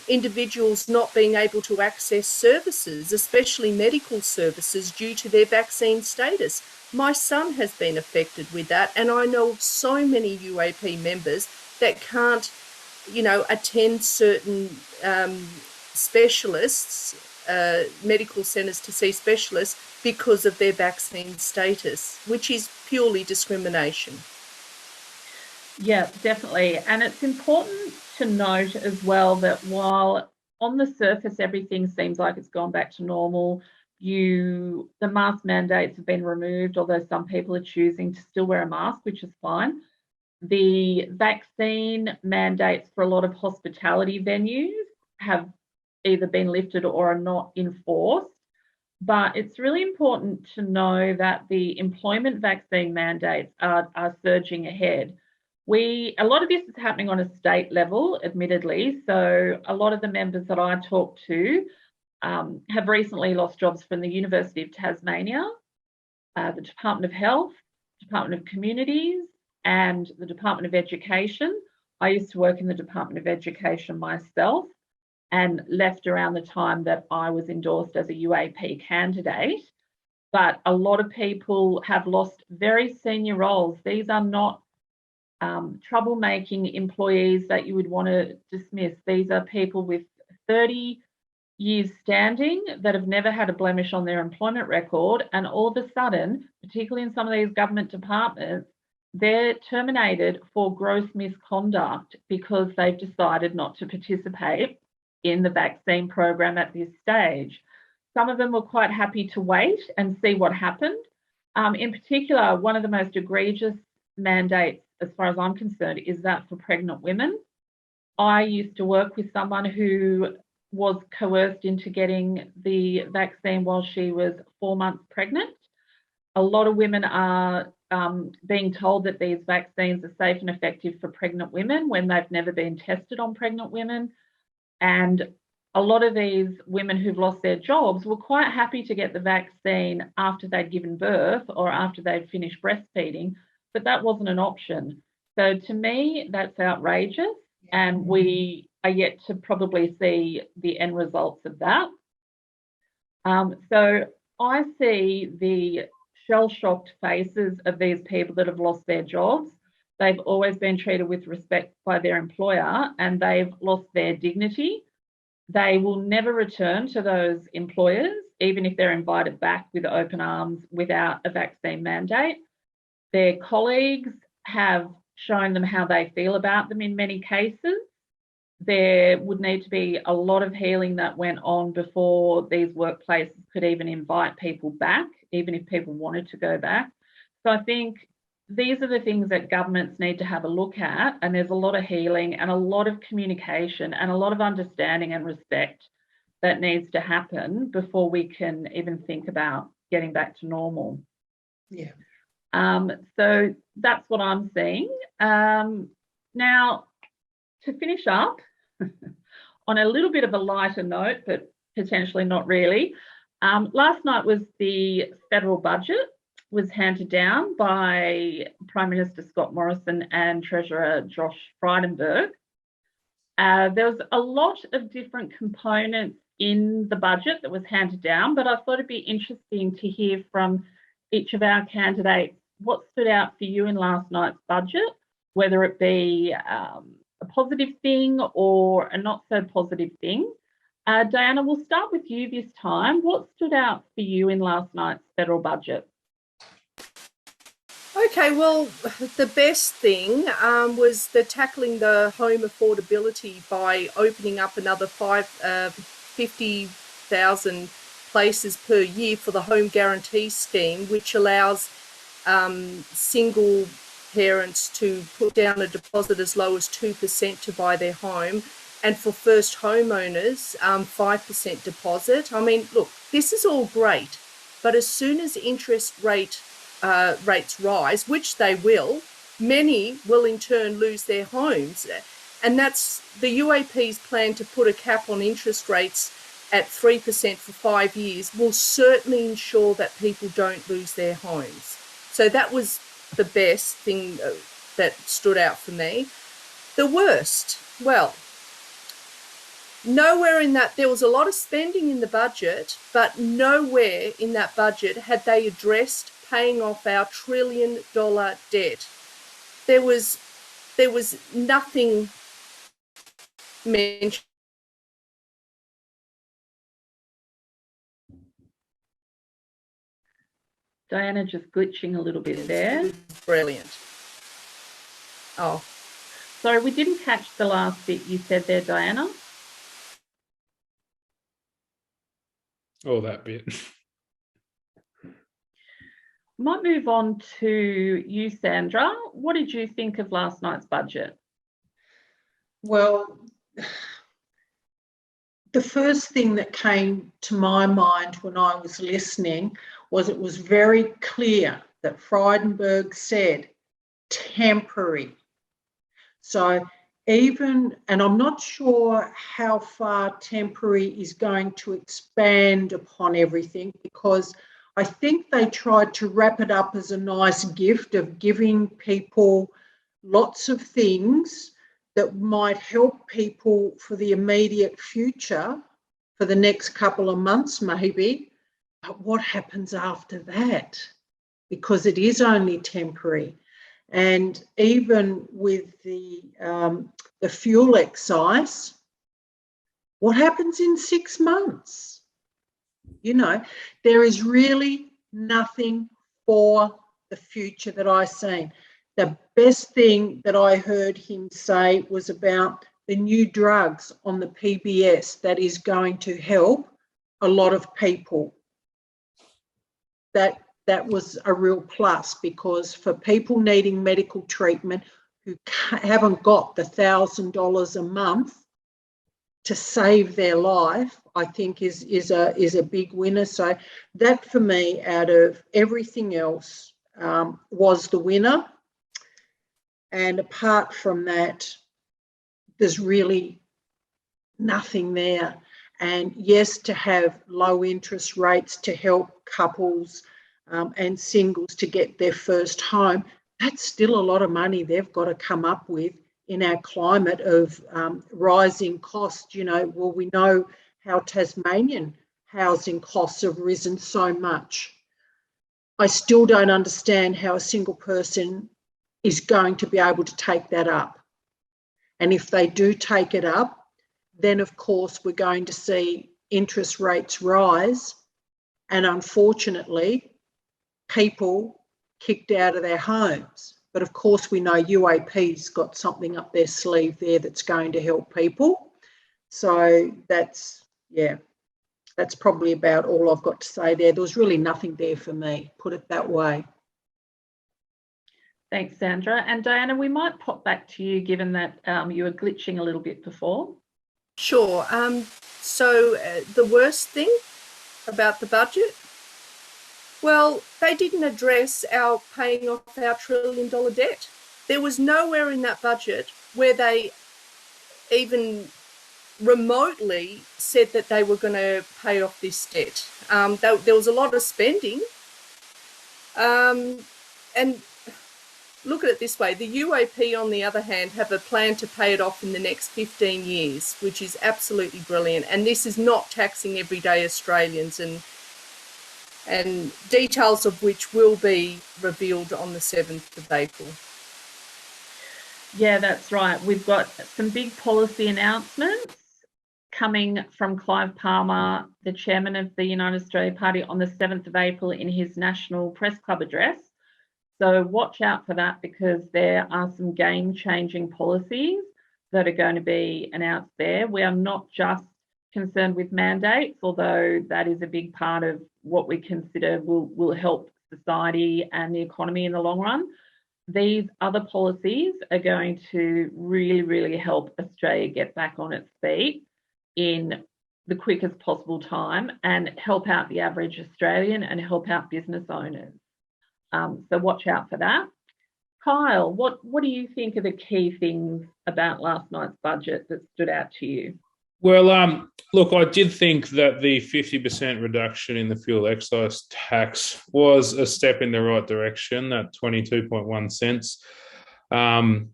individuals not being able to access services, especially medical services, due to their vaccine status. My son has been affected with that, and I know of so many UAP members that can't, you know, attend certain specialists, medical centres to see specialists because of their vaccine status, which is purely discrimination. Yeah, definitely. And it's important to note as well that while on the surface everything seems like it's gone back to normal, the mask mandates have been removed, although some people are choosing to still wear a mask, which is fine. The vaccine mandates for a lot of hospitality venues have either been lifted or are not enforced. But it's really important to know that the employment vaccine mandates are surging ahead. A lot of this is happening on a state level, admittedly. So a lot of the members that I talk to have recently lost jobs from the University of Tasmania, the Department of Health, Department of Communities, and the Department of Education. I used to work in the Department of Education myself and left around the time that I was endorsed as a UAP candidate. But a lot of people have lost very senior roles. These are not troublemaking employees that you would want to dismiss. These are people with 30 years standing that have never had a blemish on their employment record, and all of a sudden, particularly in some of these government departments, they're terminated for gross misconduct because they've decided not to participate in the vaccine program at this stage. Some of them were quite happy to wait and see what happened. In particular, one of the most egregious mandates, as far as I'm concerned, is that for pregnant women. I used to work with someone who was coerced into getting the vaccine while she was 4 months pregnant. A lot of women are being told that these vaccines are safe and effective for pregnant women when they've never been tested on pregnant women. And a lot of these women who've lost their jobs were quite happy to get the vaccine after they'd given birth or after they'd finished breastfeeding, but that wasn't an option. So to me, that's outrageous, and we are yet to probably see the end results of that. So I see the shell-shocked faces of these people that have lost their jobs. They've always been treated with respect by their employer, and they've lost their dignity. They will never return to those employers, even if they're invited back with open arms without a vaccine mandate. Their colleagues have shown them how they feel about them in many cases. There would need to be a lot of healing that went on before these workplaces could even invite people back, even if people wanted to go back. So I think these are the things that governments need to have a look at, and there's a lot of healing and a lot of communication and a lot of understanding and respect that needs to happen before we can even think about getting back to normal. Yeah. So that's what I'm seeing. Now, to finish up on a little bit of a lighter note, but potentially not really, last night was the federal budget was handed down by Prime Minister Scott Morrison and Treasurer Josh Frydenberg. There was a lot of different components in the budget that was handed down, but I thought it'd be interesting to hear from each of our candidates what stood out for you in last night's budget, whether it be a positive thing or a not so positive thing. Diana, we'll start with you this time. What stood out for you in last night's federal budget? Okay, well, the best thing was the tackling the home affordability by opening up another 50,000 places per year for the home guarantee scheme, which allows single parents to put down a deposit as low as 2% to buy their home, and for first homeowners, 5% deposit. I mean, look, this is all great, but as soon as interest rates rise, which they will, many will in turn lose their homes. And that's the UAP's plan to put a cap on interest rates at 3% for 5 years will certainly ensure that people don't lose their homes. So that was the best thing that stood out for me. The worst, well, nowhere in that, there was a lot of spending in the budget, but nowhere in that budget had they addressed paying off our $1 trillion debt. There was nothing mentioned. Diana just glitching a little bit there. Brilliant. Oh. Sorry, we didn't catch the last bit you said there, Diana. Oh, that bit. Might move on to you, Sandra. What did you think of last night's budget? Well, the first thing that came to my mind when I was listening was it was very clear that Frydenberg said temporary. So even, and I'm not sure how far temporary is going to expand upon everything, because I think they tried to wrap it up as a nice gift of giving people lots of things that might help people for the immediate future, for the next couple of months maybe. But what happens after that? Because it is only temporary. And even with the fuel excise, what happens in 6 months? You know, there is really nothing for the future that I've seen. The best thing that I heard him say was about the new drugs on the PBS that is going to help a lot of people. That was a real plus, because for people needing medical treatment who haven't got the $1,000 a month to save their life, I think is a big winner. So that for me, out of everything else, was the winner. And apart from that, there's really nothing there. And yes, to have low interest rates to help couples and singles to get their first home, that's still a lot of money they've got to come up with in our climate of rising costs. You know, well, we know how Tasmanian housing costs have risen so much. I still don't understand how a single person is going to be able to take that up. And if they do take it up, then of course we're going to see interest rates rise, and unfortunately people kicked out of their homes. But of course we know UAP's got something up their sleeve there that's going to help people. So that's probably about all I've got to say there. There was really nothing there for me, put it that way. Thanks, Sandra. And Diana, we might pop back to you, given that you were glitching a little bit before. Sure. So the worst thing about the budget, well, they didn't address our paying off our $1 trillion debt. There was nowhere in that budget where they even remotely said that they were going to pay off this debt. There was a lot of spending. And look at it this way, the UAP, on the other hand, have a plan to pay it off in the next 15 years, which is absolutely brilliant. And this is not taxing everyday Australians, and details of which will be revealed on the 7th of April. Yeah, that's right. We've got some big policy announcements coming from Clive Palmer, the chairman of the United Australia Party, on the 7th of April in his National Press Club address. So watch out for that, because there are some game-changing policies that are going to be announced there. We are not just concerned with mandates, although that is a big part of what we consider will help society and the economy in the long run. These other policies are going to really, really help Australia get back on its feet in the quickest possible time and help out the average Australian and help out business owners. So watch out for that. Kyle, what do you think are the key things about last night's budget that stood out to you? Well, look, I did think that the 50% reduction in the fuel excise tax was a step in the right direction, that 22.1 cents. In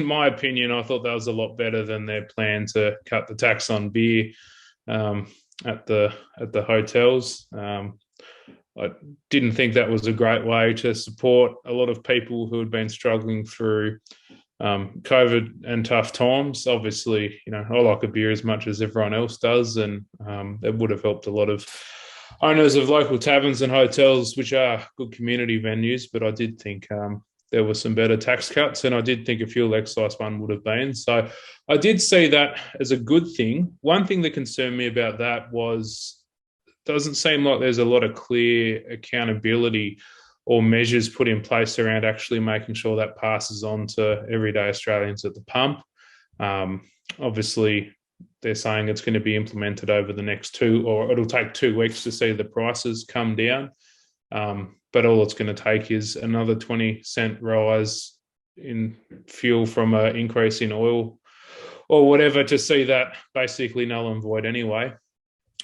my opinion, I thought that was a lot better than their plan to cut the tax on beer at the hotels. I didn't think that was a great way to support a lot of people who had been struggling through COVID and tough times. Obviously, I like a beer as much as everyone else does, and it would have helped a lot of owners of local taverns and hotels, which are good community venues. But I did think there were some better tax cuts, and I did think a fuel excise one would have been. So I did see that as a good thing. One thing that concerned me about that was it doesn't seem like there's a lot of clear accountability or measures put in place around actually making sure that passes on to everyday Australians at the pump. Obviously, they're saying it's going to be implemented over the next it'll take 2 weeks to see the prices come down. But all it's going to take is another 20-cent rise in fuel from an increase in oil or whatever to see that basically null and void anyway.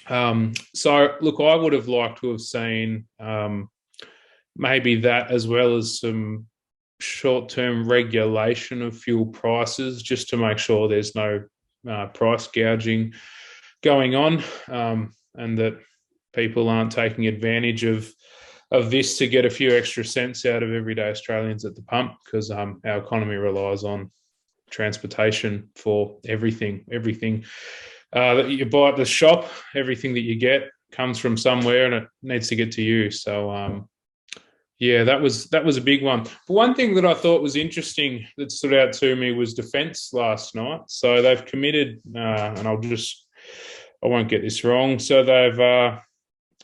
So, look, I would have liked to have seen maybe that, as well as some short-term regulation of fuel prices, just to make sure there's no price gouging going on, and that people aren't taking advantage of this to get a few extra cents out of everyday Australians at the pump, because our economy relies on transportation for everything that you buy at the shop. Everything that you get comes from somewhere, and it needs to get to you. So yeah, that was a big one. But one thing that I thought was interesting that stood out to me was defence last night. So they've committed, and I won't get this wrong. So they've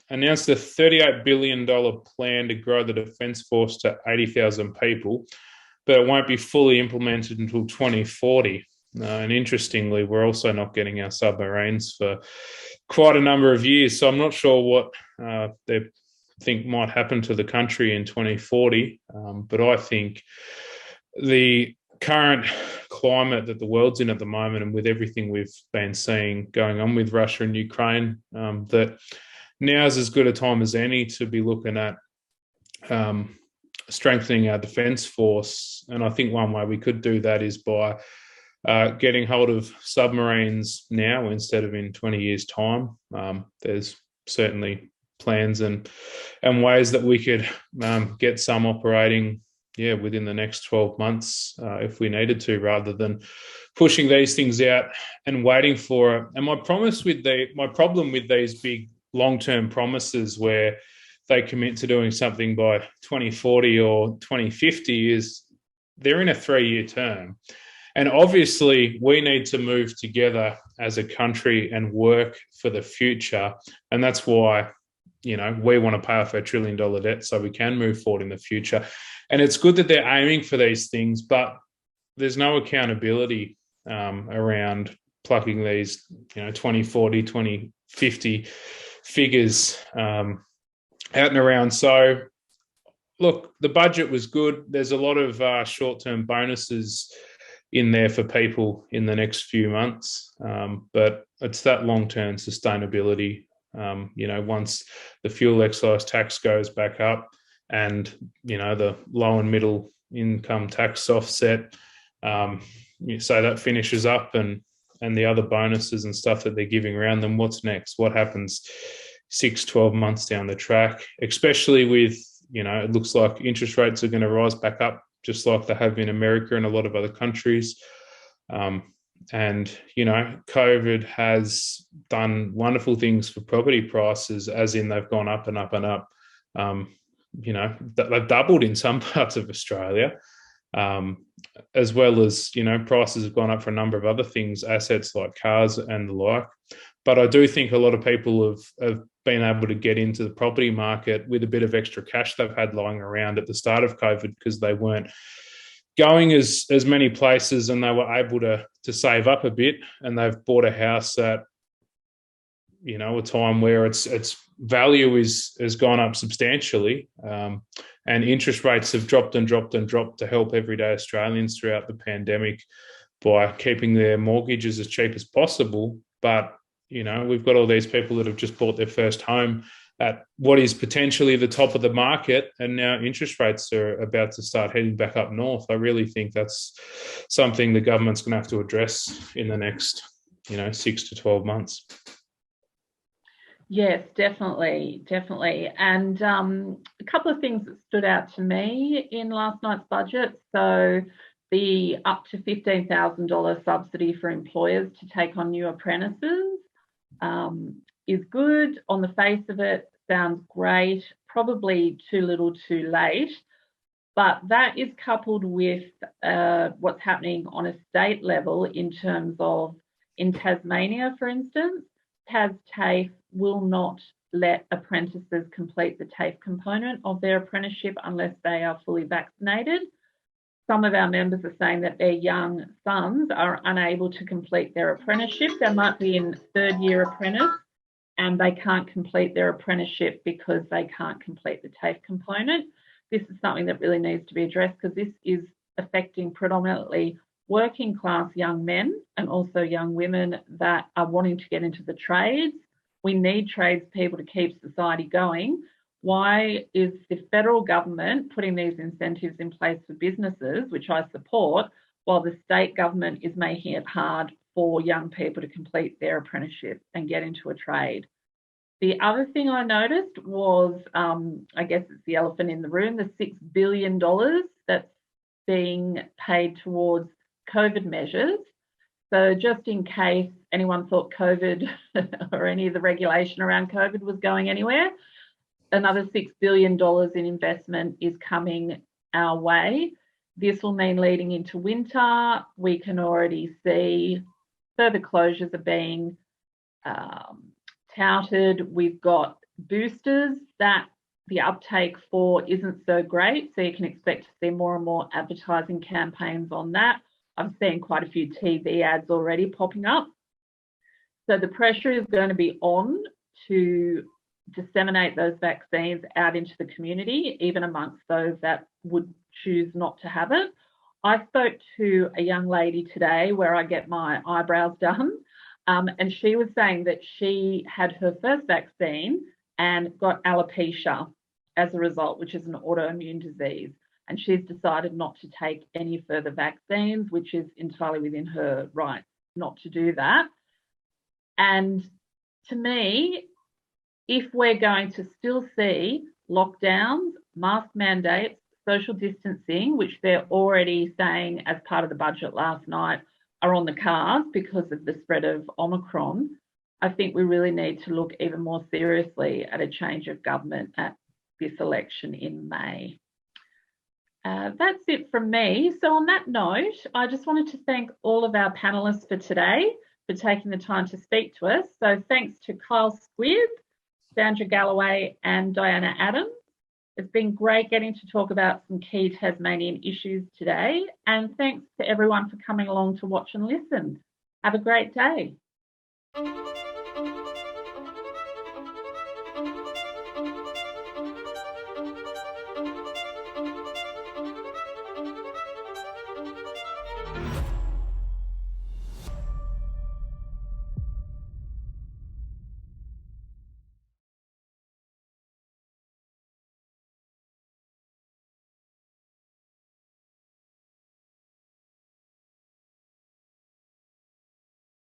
announced a $38 billion plan to grow the defence force to 80,000 people, but it won't be fully implemented until 2040. And interestingly, we're also not getting our submarines for quite a number of years. So I'm not sure what they think might happen to the country in 2040. But I think the current climate that the world's in at the moment, and with everything we've been seeing going on with Russia and Ukraine, that now's as good a time as any to be looking at strengthening our defence force. And I think one way we could do that is by getting hold of submarines now instead of in 20 years' time. There's certainly plans and ways that we could get some operating within the next 12 months if we needed to, rather than pushing these things out and waiting for it. And my problem with these big long-term promises where they commit to doing something by 2040 or 2050 is they're in a 3-year term. And obviously, we need to move together as a country and work for the future. And that's why, we want to pay off our $1 trillion debt so we can move forward in the future. And it's good that they're aiming for these things, but there's no accountability around plucking these, 2040, 2050 figures out and around. So, look, the budget was good. There's a lot of short-term bonuses in there for people in the next few months. But it's that long-term sustainability. Once the fuel excise tax goes back up and, the low and middle income tax offset, so that finishes up and the other bonuses and stuff that they're giving around them, what's next? What happens 6-12 months down the track, especially with, it looks like interest rates are going to rise back up just like they have in America and a lot of other countries. And, you know, COVID has done wonderful things for property prices, as in they've gone up and up and up. You know, they've doubled in some parts of Australia, as well as, you know, prices have gone up for a number of other things, assets like cars and the like. But I do think a lot of people have been able to get into the property market with a bit of extra cash they've had lying around at the start of COVID, because they weren't going as many places, and they were able to save up a bit, and they've bought a house at, you know, a time where its value has gone up substantially, and interest rates have dropped and dropped and dropped to help everyday Australians throughout the pandemic by keeping their mortgages as cheap as possible. But, you know, we've got all these people that have just bought their first home at what is potentially the top of the market, and now interest rates are about to start heading back up north. I really think that's something the government's going to have to address in the next, you know, 6 to 12 months. Yes, definitely. And a couple of things that stood out to me in last night's budget. So the up to $15,000 subsidy for employers to take on new apprentices is good. On the face of it, sounds great, probably too little too late. But that is coupled with what's happening on a state level in terms of, in Tasmania, for instance, TAFE will not let apprentices complete the TAFE component of their apprenticeship unless they are fully vaccinated. Some of our members are saying that their young sons are unable to complete their apprenticeship. They might be in third year apprentice and they can't complete their apprenticeship because they can't complete the TAFE component. This is something that really needs to be addressed, because this is affecting predominantly working class young men and also young women that are wanting to get into the trades. We need tradespeople to keep society going. Why is the federal government putting these incentives in place for businesses, which I support, while the state government is making it hard for young people to complete their apprenticeship and get into a trade? The other thing I noticed was, I guess it's the elephant in the room, the $6 billion that's being paid towards COVID measures. So just in case anyone thought COVID or any of the regulation around COVID was going anywhere, another $6 billion in investment is coming our way. This will mean leading into winter, we can already see further closures are being touted. We've got boosters that the uptake for isn't so great, so you can expect to see more and more advertising campaigns on that. I've seen quite a few TV ads already popping up. So the pressure is going to be on to disseminate those vaccines out into the community, even amongst those that would choose not to have it. I spoke to a young lady today where I get my eyebrows done, and she was saying that she had her first vaccine and got alopecia as a result, which is an autoimmune disease. And she's decided not to take any further vaccines, which is entirely within her right not to do that. And to me, if we're going to still see lockdowns, mask mandates, social distancing, which they're already saying as part of the budget last night are on the cards because of the spread of Omicron, I think we really need to look even more seriously at a change of government at this election in May. That's it from me. So on that note, I just wanted to thank all of our panellists for today for taking the time to speak to us. So thanks to Kyle Squibb, Sandra Galloway and Diana Adams. It's been great getting to talk about some key Tasmanian issues today. And thanks to everyone for coming along to watch and listen. Have a great day.